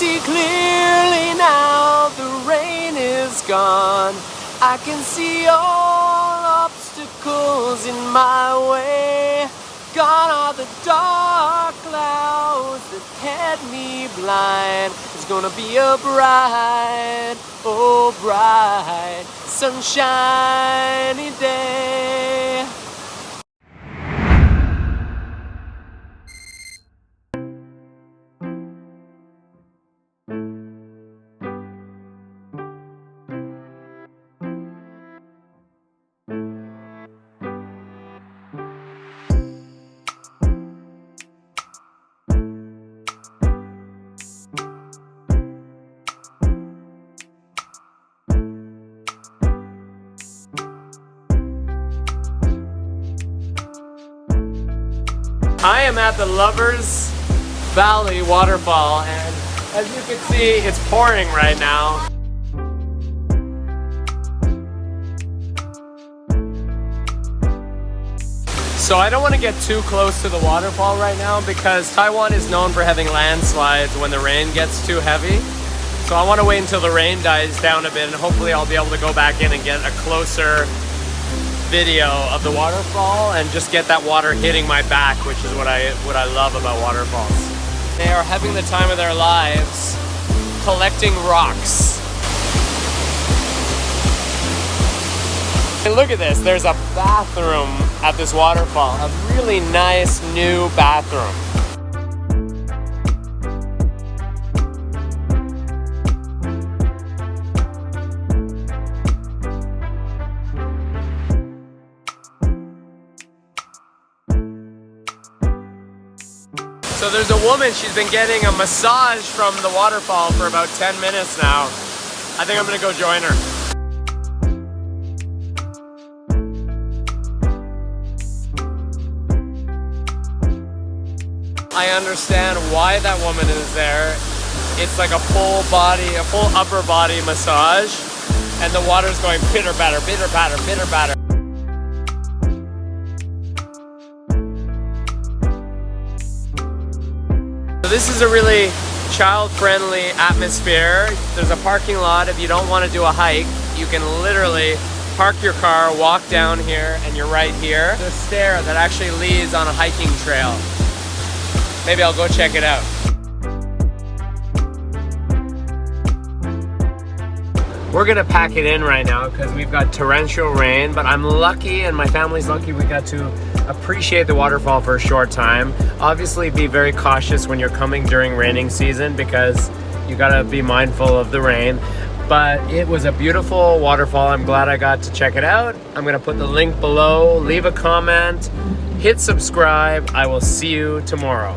see clearly now, the rain is gone. I can see all obstacles in my way. Gone are the dark clouds that had me blind. It's gonna be a bright, oh bright, sunshiny day. I am at the Lovers Valley Waterfall, and as you can see, it's pouring right now. So I don't want to get too close to the waterfall right now because Taiwan is known for having landslides when the rain gets too heavy. So I want to wait until the rain dies down a bit, and hopefully I'll be able to go back in and get a closer video of the waterfall and just get that water hitting my back, which is what I love about waterfalls. They are having the time of their lives collecting rocks. And look at this, there's a bathroom at this waterfall, a really nice new bathroom. So there's a woman, she's been getting a massage from the waterfall for about 10 minutes now. I think I'm gonna go join her. I understand why that woman is there. It's like a full upper body massage, and the water's going pitter patter, pitter patter, pitter patter. This is a really child-friendly atmosphere. There's a parking lot. If you don't want to do a hike, you can literally park your car, walk down here, and you're right here. There's a stair that actually leads on a hiking trail. Maybe I'll go check it out. We're gonna pack it in right now because we've got torrential rain, but I'm lucky and my family's lucky we got to appreciate the waterfall for a short time. Obviously be very cautious when you're coming during raining season because you gotta be mindful of the rain. But it was a beautiful waterfall. I'm glad I got to check it out. I'm gonna put the link below, leave a comment, hit subscribe. I will see you tomorrow.